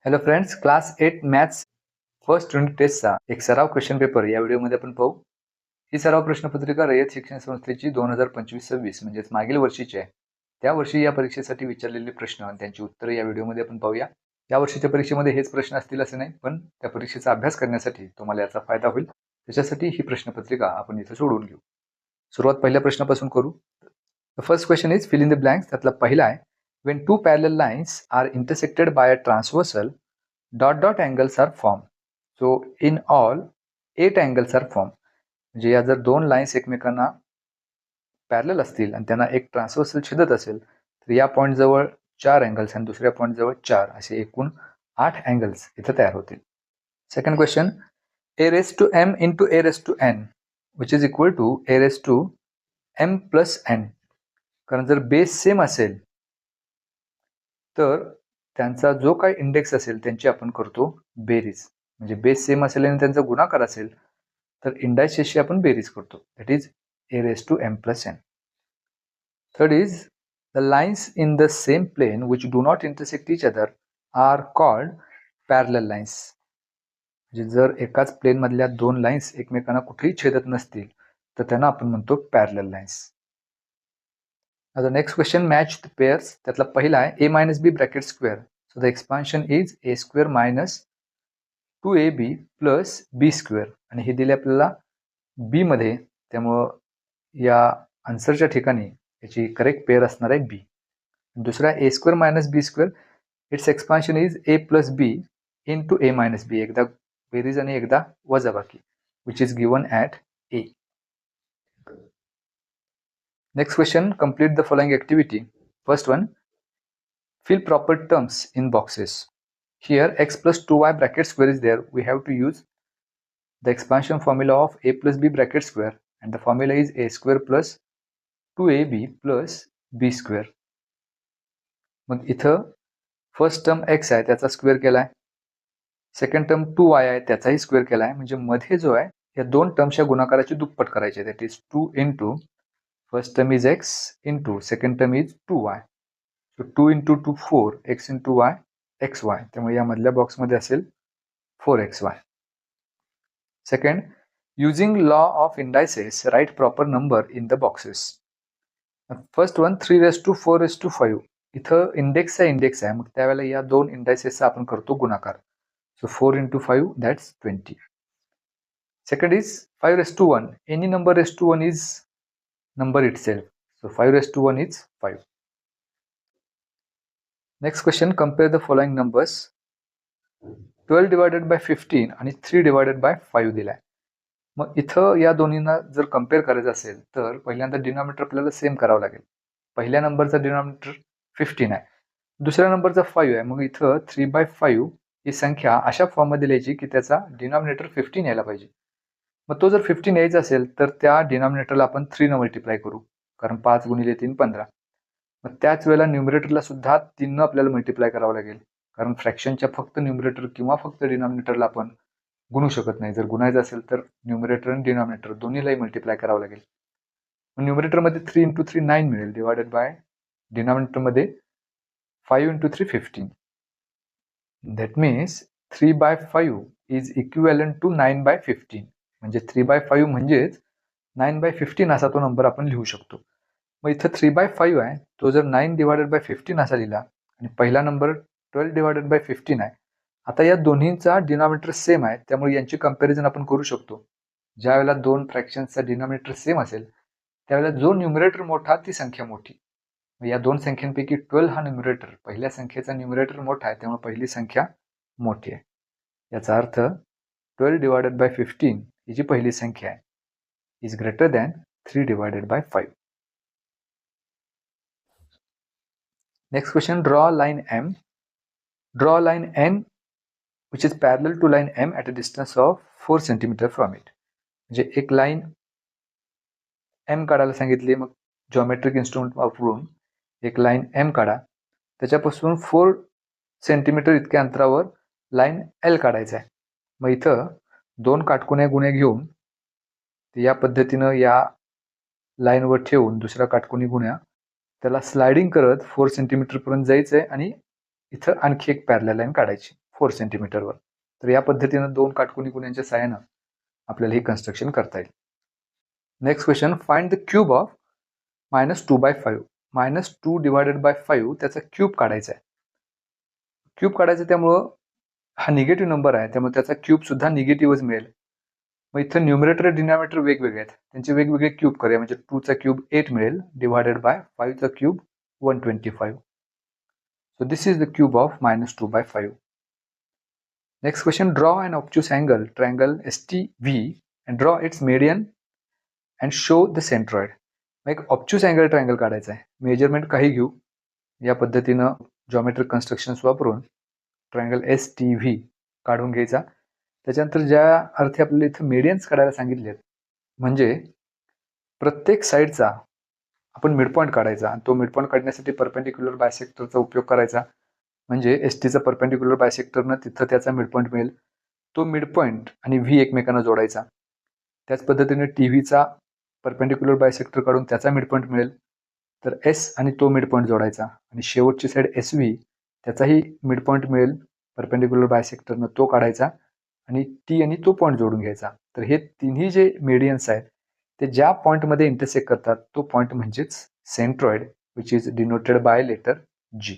Hello friends, class 8 maths first unit टेस्टचा एक सराव क्वेश्चन पेपर या व्हिडिओमध्ये आपण पाहू. ही सराव प्रश्नपत्रिका रयत शिक्षण संस्थेची 2025-26 म्हणजेच मागील वर्षीची आहे. त्या वर्षी या परीक्षेसाठी विचारलेले प्रश्न आणि त्यांची उत्तरे या व्हिडिओमध्ये आपण पाहूया. या वर्षीच्या परीक्षेमध्ये हेच प्रश्न असतील असे नाही, पण त्या परीक्षेचा अभ्यास करण्यासाठी तुम्हाला याचा फायदा होईल. त्याच्यासाठी ही प्रश्नपत्रिका आपण इथे सोडवून घेऊ. सुरुवात पहिल्या प्रश्नापासून करू. The first question is fill in the blanks. त्यातला पहिला आहे, when two parallel lines are intersected by a transversal, dot angles are formed. So in all 8 angles are formed. म्हणजे या जर दोन लाईन्स एकमेकांना पॅरलल असतील आणि त्यांना एक ट्रान्सव्हर्सल छेदत असेल तर या पॉईंट जवळ 4 अँगल्स आणि दुसऱ्या पॉईंट जवळ 4 असे एकूण 8 अँगल्स इथे तयार होतील. Second question, a raised to m into a raised to n which is equal to a raised to m plus n. कारण जर बेस सेम असेल तर त्यांचा जो काही इंडेक्स असेल त्यांची आपण करतो बेरीज. म्हणजे बेस सेम असेल आणि त्यांचा गुणाकार असेल तर इंडायसेसची आपण बेरीज करतो. That is a raised to m plus n. Third is the lines in the same plane which do not intersect each other are called parallel lines. म्हणजे जर एकाच प्लेन मधल्या दोन लाईन्स एकमेकांना कुठेही छेदत नसतील तर त्यांना आपण म्हणतो parallel lines. Now the next question, match the pairs. त्यातला पहिला आहे a minus b bracket square. So the expansion is a square minus 2ab plus b square. आणि हे दिले आपल्याला b मध्ये, त्यामुळं या आन्सरच्या ठिकाणी याची करेक्ट पेअर असणार आहे b. दुसरा a square minus b square. It's expansion is a plus b into a minus b. एकदा बेरीज आणि एकदा वजाबाकी, which is given at a. Next question, complete the following activity. First one, fill proper terms in boxes. Here x plus 2y bracket square is there. We have to use the expansion formula of a plus b bracket square, and the formula is a square plus 2ab plus b square. मग इथं first term x आहे त्याचा square केलाय, second term 2y आहे त्याचाही square केलाय. म्हणजे मध्ये जो आहे या दोन टर्मच्या गुणाकाराची दुप्पट करायची. That is 2 into first term is x into second term is 2y. So 2 into 2 4, x into y xy. त्यामुळे या मधल्या बॉक्समध्ये असेल 4xy. Second, using law of indices write proper number in the boxes. First one 3 raised to 4 raised to 5. इथं index आहे, मग त्यावेळेला या दोन इंडायसेसचा आपण करतो गुणाकार. So 4 into 5 that's 20. Second is 5 raised to 1. Any number raised to 1 is number itself. So 5 raised to 1 is 5. Next question, compare the following numbers. 12 divided by 15 आणि 3 divided by 5 दिलाय. मग इथं या दोन्हींना जर कम्पेअर करायचं असेल तर पहिल्यांदा डिनॉमिनेटर आपल्याला सेम करावं लागेल. पहिल्या नंबरचा डिनॉमिनेटर 15 आहे, दुसऱ्या नंबरचा 5 आहे. मग इथं 3/5 ही संख्या अशा फॉर्ममध्ये लिहायची की त्याचा डिनॉमिनेटर 15 यायला पाहिजे. मग तो जर 15 यायचा असेल तर त्या डिनॉमिनेटरला आपण 3 न मल्टिप्लाय करू, कारण 5 गुणिले 3 15. मग त्याच वेळेला न्यूमरेटरला सुद्धा 3 न आपल्याला मल्टिप्लाय करावं लागेल, कारण फ्रॅक्शनच्या फक्त न्यूमरेटर किंवा फक्त डिनॉमिनेटरला आपण गुणू शकत नाही. जर गुणायचं असेल तर न्यूमरेटर आणि डिनॉमिनेटर दोन्हीलाही मल्टिप्लाय करावं लागेल. न्यूमरेटरमध्ये 3 into 3 9 मिळेल, डिवायडेड बाय डिनॉमिनेटरमध्ये 5 into 3 15. That means 3/5 is equivalent to 9/15. म्हणजे 3/5 म्हणजेच 9/15 असा तो नंबर आपण लिहू शकतो. मग इथं 3/5 आहे, तो जर 9 divided by 15 असा लिहिला आणि पहिला नंबर 12 divided by 15 आहे. आता या दोन्हींचा डिनॉमिनेटर सेम आहे, त्यामुळे यांची कंपॅरिझन आपण करू शकतो. ज्या वेळेला दोन फ्रॅक्शन्सचा डिनॉमिनेटर सेम असेल त्यावेळेला जो न्यूमरेटर मोठा ती संख्या मोठी. या दोन संख्यांपैकी 12 हा न्यूमरेटर, पहिल्या संख्येचा न्यूमरेटर मोठा आहे, त्यामुळे पहिली संख्या मोठी आहे. याचा अर्थ 12 divided by 15 ही जी पहिली संख्या आहे is greater than 3 divided by 5. Next question, draw line M. Draw line N which is parallel to line M at a distance of 4 cm from it. म्हणजे एक लाईन M काढायला सांगितली. मग जॉमेट्रिक इन्स्ट्रुमेंट वापरून एक लाईन M काढा, त्याच्यापासून 4 centimetre इतक्या अंतरावर लाईन L काढायचा आहे. मग इथं दोन काटकोन्या गुण्या घेऊन या पद्धतीनं या लाईनवर ठेवून दुसरा काटकोनी गुण्या त्याला स्लायडिंग करत 4 सेंटीमीटर पर्यंत जायचंय आणि इथं आणखी एक पॅरलल लाईन काढायची 4 सेंटीमीटरवर. तर या पद्धतीनं 2 काटकोनी गुण्यांच्या सहाय्यानं आपल्याला हे कन्स्ट्रक्शन करता येईल. Next question, find the cube of -2/5. -2 divided by 5 त्याचा क्यूब काढायचा आहे. क्यूब काढायचं त्यामुळं हा निगेटिव्ह नंबर आहे, त्यामुळे त्याचा क्यूब सुद्धा निगेटिव्हच मिळेल. मग इथं न्यूमरेटर डिनॉमिनेटर वेगवेगळे आहेत, त्यांचे वेगवेगळे क्यूब करूया. म्हणजे 2 चा क्यूब 8 मिळेल डिवायडेड बाय 5 चा cube 125. So this is the cube of -2/5. Next question, draw an obtuse angle triangle STV and draw its median and show the centroid. मग एक ऑब्ट्यूस अँगल ट्रायंगल काढायचा आहे. मेजरमेंट काही घेऊ, या पद्धतीनं जॉमेट्रिक कन्स्ट्रक्शन्स वापरून ट्रायंगल STV काढून घ्यायचा. त्याच्यानंतर ज्या अर्थी आपल्याला इथं मीडियन्स काढायला सांगितलेत, म्हणजे प्रत्येक साईडचा आपण मिडपॉईंट काढायचा आणि तो मिडपॉईंट काढण्यासाठी परपेंडिक्युलर बायसेक्टरचा उपयोग करायचा. म्हणजे STचा परपेंडिक्युलर बायसेक्टरनं तिथं त्याचा मिडपॉईंट मिळेल. तो मिडपॉईंट आणि V एकमेकांना जोडायचा. त्याच पद्धतीने TVचा परपेंडिक्युलर बायसेक्टर काढून त्याचा मिडपॉईंट मिळेल. तर S आणि तो मिडपॉईंट जोडायचा आणि शेवटची साईड SV त्याचाही मिडपॉईंट मिळेल परपेंडिक्युलर बायसेक्टरनं, तो काढायचा आणि T आणि तो पॉईंट जोडून घ्यायचा. तर हे तिन्ही जे मीडियन्स आहेत ते ज्या पॉईंटमध्ये इंटरसेक्ट करतात तो पॉईंट म्हणजेच centroid, which is denoted by letter G.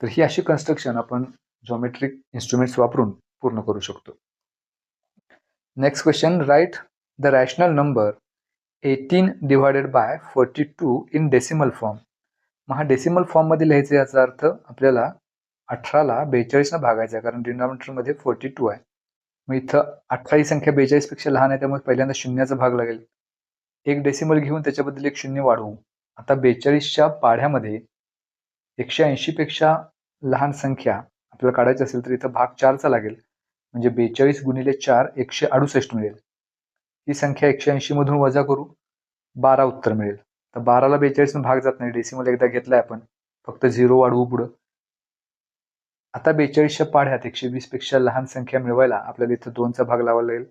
तर ही अशी कन्स्ट्रक्शन आपण जॉमेट्रिक इन्स्ट्रुमेंट्स वापरून पूर्ण करू शकतो. Next question, write the rational number 18 divided by 42 in decimal form. मग हा डेसिमल फॉर्ममध्ये लिहायचा, याचा अर्थ आपल्याला 18ला 42 भागायचा आहे, कारण डिनॉमिनेटरमध्ये 42 आहे. मग इथं 18 ही संख्या 42 पेक्षा लहान आहे, त्यामुळे पहिल्यांदा शून्याचा भाग लागेल. एक डेसिमल घेऊन त्याच्याबद्दल एक शून्य वाढवू. आता 42च्या पाढ्यामध्ये 180 पेक्षा लहान संख्या आपल्याला काढायची असेल तर इथं भाग 4चा लागेल. म्हणजे 42 गुणिले 4 168 मिळेल. ही संख्या 180 मधून वजा करू, 12 उत्तर मिळेल. तर 12ला 42 भाग जात नाही, डेसिमल एकदा घेतलाय आपण, फक्त 0 वाढवू पुढं. आता 42च्या पाढ्यात 120 पेक्षा लहान संख्या मिळवायला आपल्याला इथं 2चा भाग लावावा लागेल,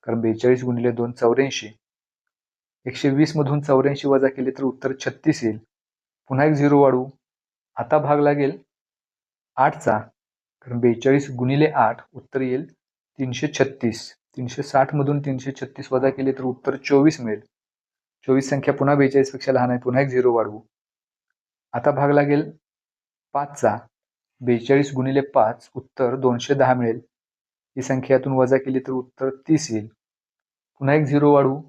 कारण 42 गुणिले 2 84. 120 मधून 84 वजा केले तर उत्तर 36 येईल. पुन्हा एक 0 वाढवू. आता भाग लागेल 8चा, कारण 42 गुणिले 8 उत्तर येईल 336. 360 मधून 336 वजा केले तर उत्तर 24 मिळेल. 24 संख्या पुन्हा 42 पेक्षा लहान आहे, पुन्हा एक 0 वाढवू. आता भाग लागेल 5चा. 42 गुणिले 5 उत्तर 210 मिळेल. ही संख्या यातून वजा केली तर उत्तर 30 येईल. पुन्हा एक 0 वाढवू.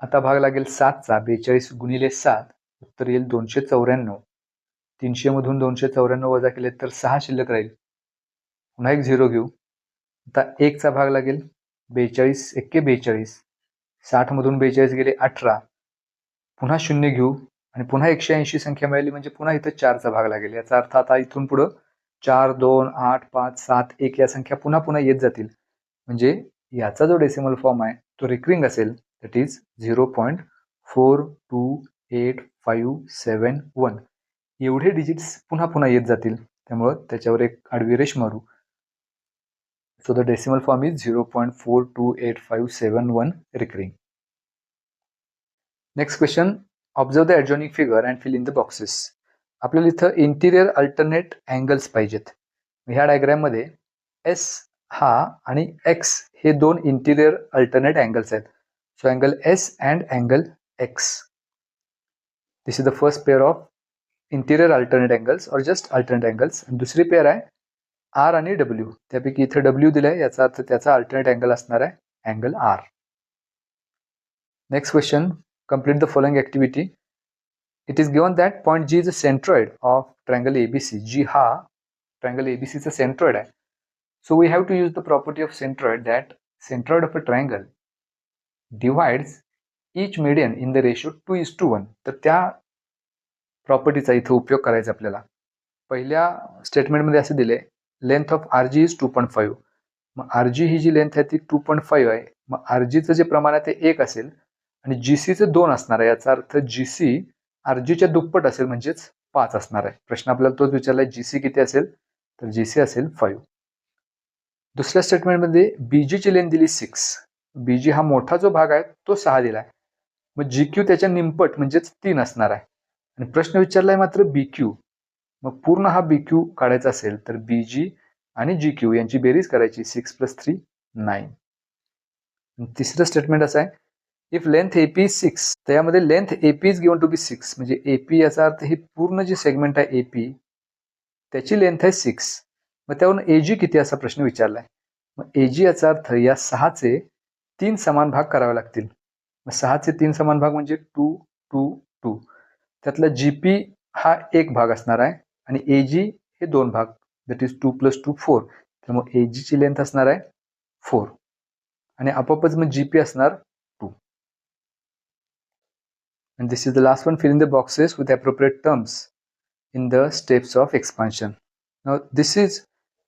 आता भाग लागेल 7चा. 42 गुणिले 7 उत्तर येईल 294. 300 मधून 294 वजा केले तर 6 शिल्लक राहील. पुन्हा एक 0 घेऊ. आता 1चा भाग लागेल 42 एक्के 42. 60 मधून 42 गेले 18. पुन्हा 0 घेऊ आणि पुन्हा 180 संख्या मिळाली, म्हणजे पुन्हा इथं 4चा भाग लागेल. याचा अर्थ आता इथून पुढं 4, 2, 8, 5, 7, 1 या संख्या पुन्हा पुन्हा येत जातील. म्हणजे याचा जो डेसिमल फॉर्म आहे तो रिकरिंग असेल, दॅट इज 0.42857 एवढे डिजिट्स पुन्हा पुन्हा येत जातील. त्यामुळं त्याच्यावर एक आडवी रेष मारू. So the decimal form is 0.428571 recurring. Next question, observe the adjoining figure and fill in the boxes. आपल्याला इथं इंटिरियर अल्टरनेट अँगल्स पाहिजेत. ह्या डायग्राममध्ये S हा आणि X हे दोन इंटिरियर अल्टरनेट अँगल्स आहेत. So angle S and angle X. This is the first pair of interior alternate angles और जस्ट अल्टरनेट अँगल्स. दुसरी पेअर आहे R आणि W. त्यापैकी इथे W दिलाय, याचा अर्थ त्याचा अल्टरनेट अँगल असणार आहे angle R. Next question, complete the following activity. It is given that point G is a centroid of triangle ABC. G हा triangle ABC चा centroid आहे. So we have to use the property of centroid, that centroid of a triangle divides each median in the ratio 2:1. तर त्या प्रॉपर्टीचा इथे उपयोग करायचा आपल्याला. पहिल्या स्टेटमेंटमध्ये असे दिले, लेंथ ऑफ RG इज 2.5. मग RG ही जी लेंथ आहे ती 2.5 आहे. मग RGचं जे प्रमाण आहे ते 1 असेल आणि GCचं 2 असणार आहे. याचा अर्थ GC RGच्या दुप्पट असेल, म्हणजेच 5 असणार आहे. प्रश्न आपल्याला तोच विचारलाय, GC किती असेल, तर GC असेल 5. दुसऱ्या स्टेटमेंटमध्ये BG ची लेंथ दिली 6. BG हा मोठा जो भाग आहे तो 6 दिलाय. मग GQ त्याच्या निमपट म्हणजेच 3 असणार आहे. आणि प्रश्न विचारलाय मात्र BQ. मग पूर्ण हा बी क्यू काढायचा असेल तर बी जी आणि जी क्यू यांची बेरीज करायची 6 + 3 9. तिसरं स्टेटमेंट असं आहे, इफ लेंथ एपी 6, तर यामध्ये length A P is given to be 6, म्हणजे एपी याचा अर्थ ही पूर्ण जी सेगमेंट आहे एपी त्याची लेंथ आहे 6. मग त्यावरून एजी किती असा प्रश्न विचारलाय. मग एजी याचा अर्थ या 6चे 3 समान भाग करावे लागतील. मग 6चे 3 समान भाग म्हणजे 2 2 2. त्यातला जीपी हा एक भाग असणार आहे आणि एजी हे 2 भाग, दॅट इज 2 + 2 4. तर मग एजीची लेंथ असणार आहे 4 आणि आपोआपच मग जीपी असणार 2. And this is the last one, fill in the boxes with appropriate terms in the steps of expansion. Now this is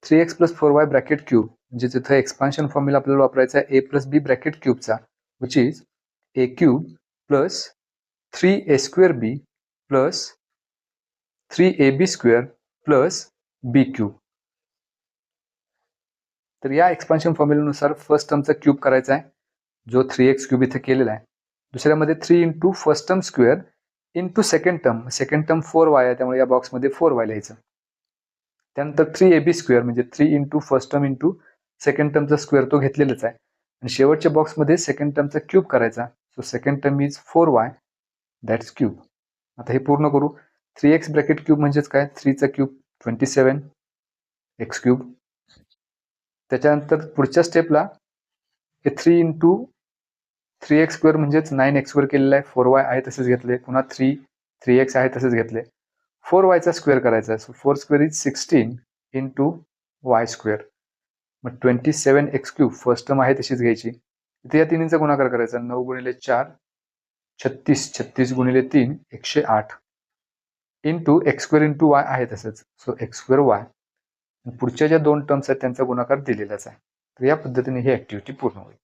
3x + 4y bracket cube, म्हणजे तिथे एक्सपान्शन फॉर्म्युला आपल्याला वापरायचा आहे a + b ब्रॅकेट क्यूबचा, which is a cube plus 3a² b plus 3ab² plus b cube. तर या expansion फॉर्म्युल्यानुसार first टर्मचा cube करायचा आहे, जो 3x क्यूब इथे केलेला आहे. दुसऱ्यामध्ये 3 × first term square into second term 4y आहे, त्यामुळे या बॉक्समध्ये 4y लिहायचं. त्यानंतर 3ab² म्हणजे 3 × फर्स्ट टर्म इंटू सेकंड टर्मचा स्क्वेअर तो घेतलेलाच आहे. आणि शेवटच्या बॉक्समध्ये सेकंड टर्मचा क्यूब करायचा. So second term is 4y, that's cube. आता हे पूर्ण करू. 3x ब्रॅकेट क्यूब म्हणजेच काय, 3चा क्यूब 27 x³. त्याच्यानंतर पुढच्या स्टेपला हे 3 × 3x² म्हणजेच 9x² केलेला आहे, 4y आहे तसेच घेतले. पुन्हा 3x आहे तसेच घेतले. 4y चा स्क्वेअर करायचा. So 4² is 16 × y². मग 27x³ फर्स्ट टर्म आहे तशीच घ्यायची. इथे या तिन्हींचा गुणाकार करायचा. 9 × 4 36, 36 × 3 108 इंटू x² × y आहे तसंच. So x²y. पुढच्या ज्या 2 टर्म्स आहेत त्यांचा गुणाकार दिलेलाच आहे. तर या पद्धतीने ही ऍक्टिव्हिटी पूर्ण होईल.